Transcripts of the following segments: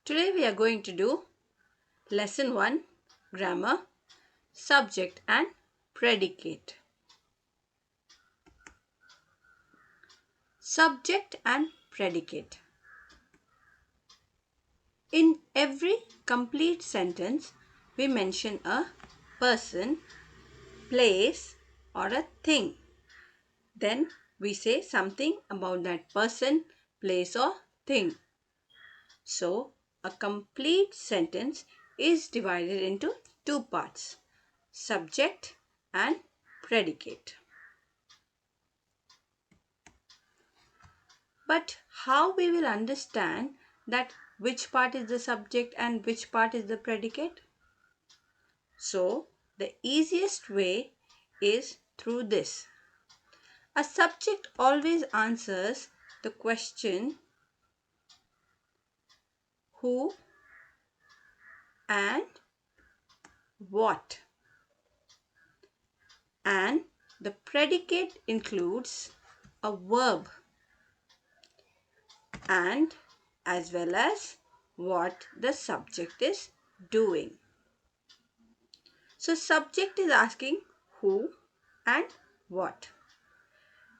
Today we are going to do Lesson 1 Grammar, Subject and Predicate. Subject and Predicate. In every complete sentence, we mention a person, place or a thing. Then we say something about that person, place or thing. So, a complete sentence is divided into two parts, subject and predicate. But how we will understand that which part is the subject and which part is the predicate? So, the easiest way is through this. A subject always answers the question who and what. And the predicate includes a verb and as well as what the subject is doing. So subject is asking who and what.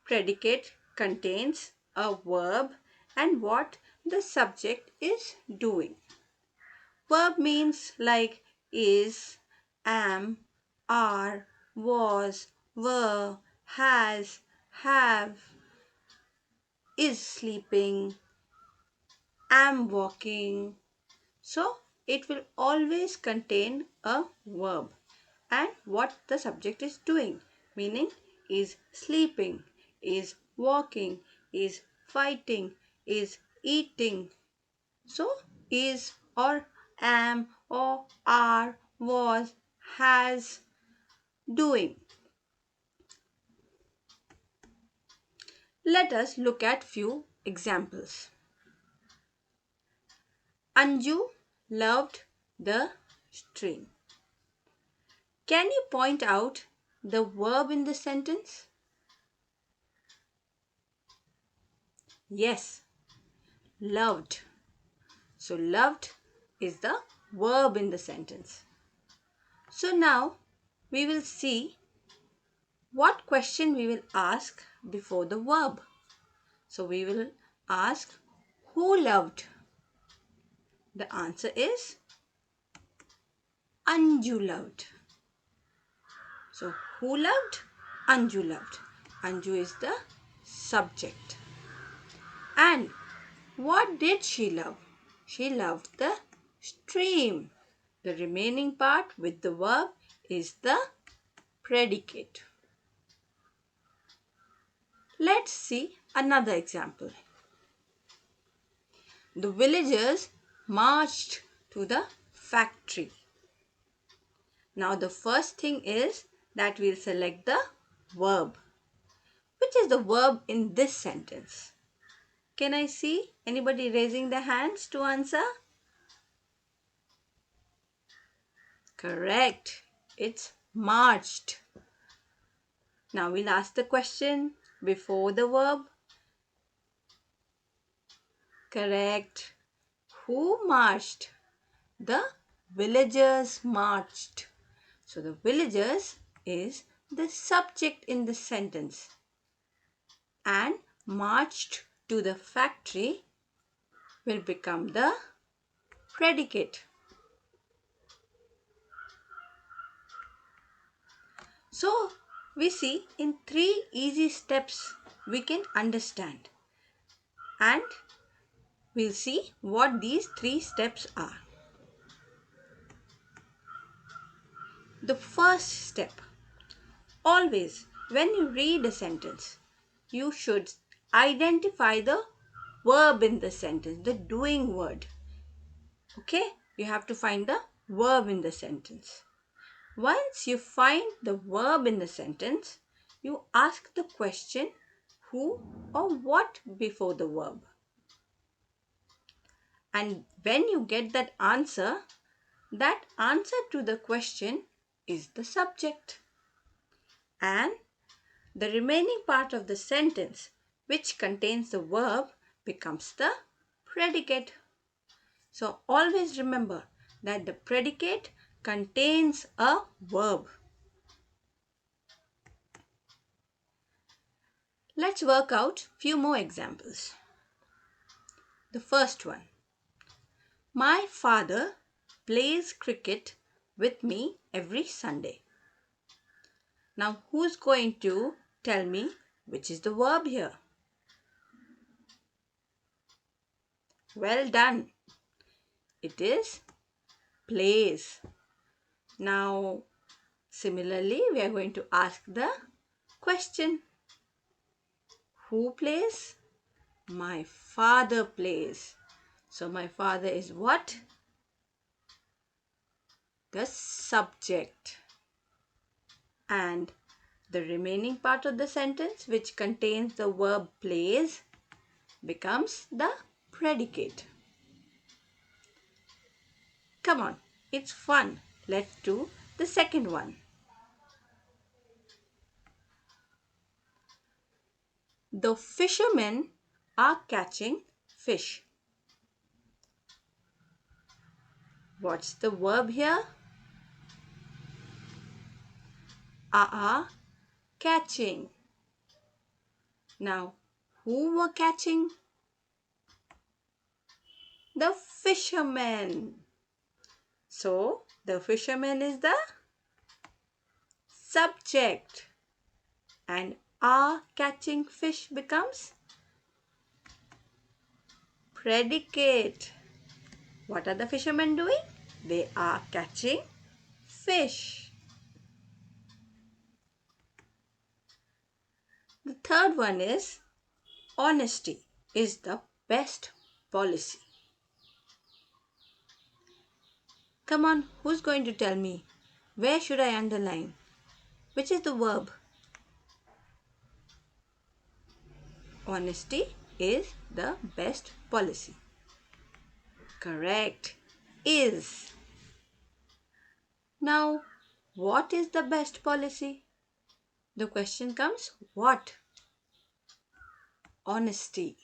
Predicate contains a verb and what the subject is doing. Verb means like is, am, are, was, were, has, have, is sleeping, am walking. So it will always contain a verb and what the subject is doing, meaning is sleeping, is walking, is fighting, is eating. So is or am or are, was, has, doing. Let us look at few examples. Anju loved the stream. Can you point out the verb in the sentence? Yes, loved. So loved is the verb in the sentence. So now we will see what question we will ask before the verb. So we will ask who loved? The answer is Anju loved. So who loved? Anju loved. Anju is the subject. And what did she love? She loved the stream. The remaining part with the verb is the predicate. Let's see another example. The villagers marched to the factory. Now the first thing is that we'll select the verb. Which is the verb in this sentence? Can I see anybody raising their hands to answer? Correct. It's marched. Now we'll ask the question before the verb. Correct. Who marched? The villagers marched. So the villagers is the subject in the sentence. And marched to the factory will become the predicate. So we see in 3 easy steps we can understand. And we'll see what these 3 steps are. The first step. Always when you read a sentence, you should identify the verb in the sentence, the doing word. Okay? You have to find the verb in the sentence. Once you find the verb in the sentence, you ask the question who or what before the verb. And when you get that answer to the question is the subject. And the remaining part of the sentence which contains the verb becomes the predicate. So always remember that the predicate contains a verb. Let's work out few more examples. The first one. My father plays cricket with me every Sunday. Now who's going to tell me which is the verb here? Well done. It is plays. Now similarly we are going to ask the question. Who plays? My father plays. So my father is what? The subject. And the remaining part of the sentence, which contains the verb plays, becomes the predicate. Come on, it's fun. Let's do the second one. The fishermen are catching fish. What's the verb here? Are catching. Now, who were catching? The fishermen. So, the fisherman is the subject and are catching fish becomes predicate. What are the fishermen doing? They are catching fish. The third one is honesty is the best policy. Come on, who's going to tell me? Where should I underline? Which is the verb? Honesty is the best policy. Correct. Is. Now, what is the best policy? The question comes, what? Honesty.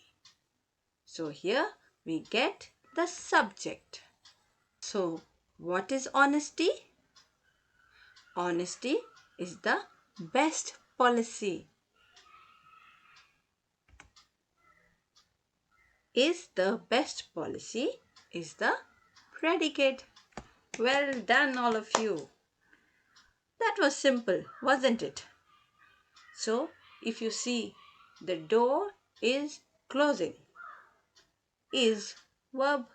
So here we get the subject. So, what is honesty? Honesty is the best policy. Is the best policy is the predicate. Well done, all of you. That was simple, wasn't it? So, if you see, the door is closing. Is verb.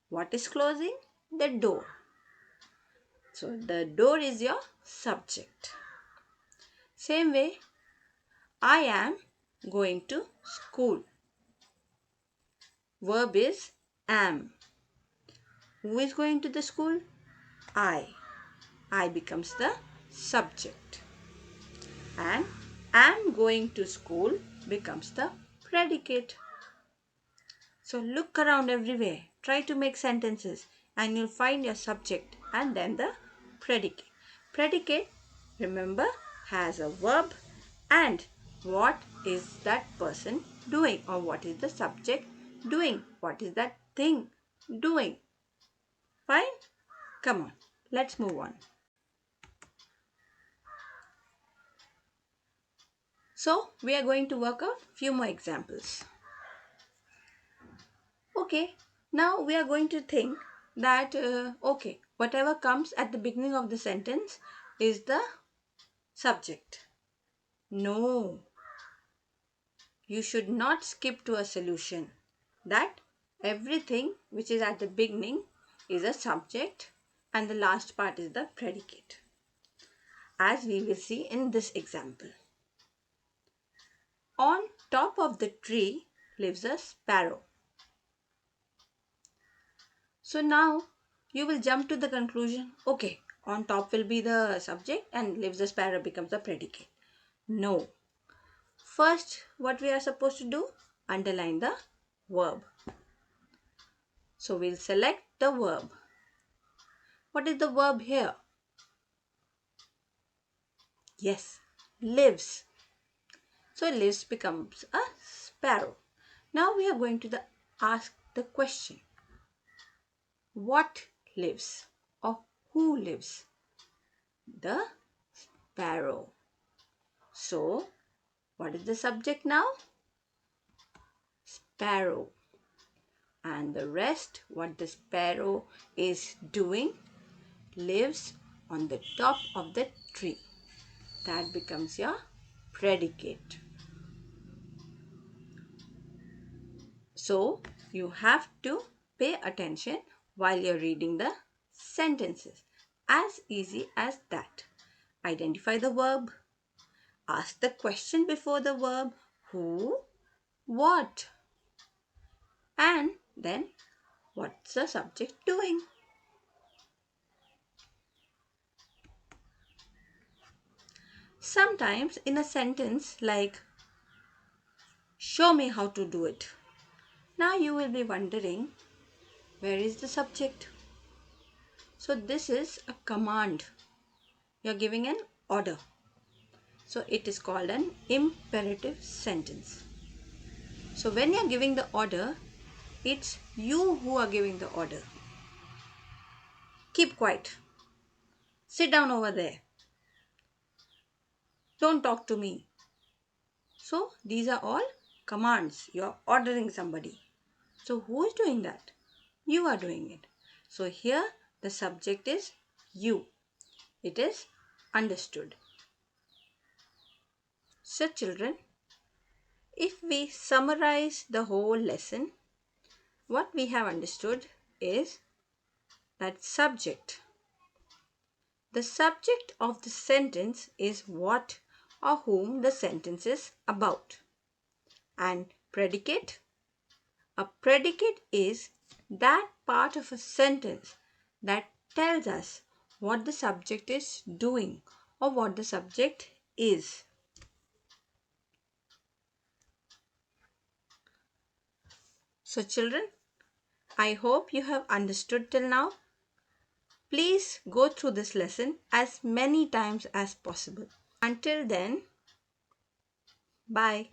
What is closing? The door. So, the door is your subject. Same way, I am going to school. Verb is am. Who is going to the school? I. I becomes the subject. And am going to school becomes the predicate. So look around everywhere. Try to make sentences and you'll find your subject and then the predicate. Predicate, remember, has a verb and what is that person doing or what is the subject doing? What is that thing doing? Fine? Come on, let's move on. So, we are going to work out few more examples. Okay, now we are going to think that, whatever comes at the beginning of the sentence is the subject. No, you should not skip to a solution. That everything which is at the beginning is a subject and the last part is the predicate, as we will see in this example. On top of the tree lives a sparrow. So now you will jump to the conclusion, okay, on top will be the subject and lives the sparrow becomes the predicate. No. First, what we are supposed to do? Underline the verb. So we'll select the verb. What is the verb here? Yes, lives. So lives becomes a sparrow. Now we are going to ask the question. What lives or who lives? The sparrow. So, what is the subject now? Sparrow. And the rest, what the sparrow is doing, lives on the top of the tree. That becomes your predicate. So you have to pay attention while you're reading the sentences. As easy as that. Identify the verb. Ask the question before the verb. Who? What? And then what's the subject doing? Sometimes in a sentence like, show me how to do it. Now you will be wondering, where is the subject? So this is a command. You're giving an order. So it is called an imperative sentence. So when you're giving the order, it's you who are giving the order. Keep quiet. Sit down over there. Don't talk to me. So these are all commands. You're ordering somebody. So who is doing that? You are doing it. So here the subject is you. It is understood. So children, if we summarize the whole lesson, what we have understood is that subject. The subject of the sentence is what or whom the sentence is about. And predicate? A predicate is that part of a sentence that tells us what the subject is doing or what the subject is. So children, I hope you have understood till now. Please go through this lesson as many times as possible. Until then, bye.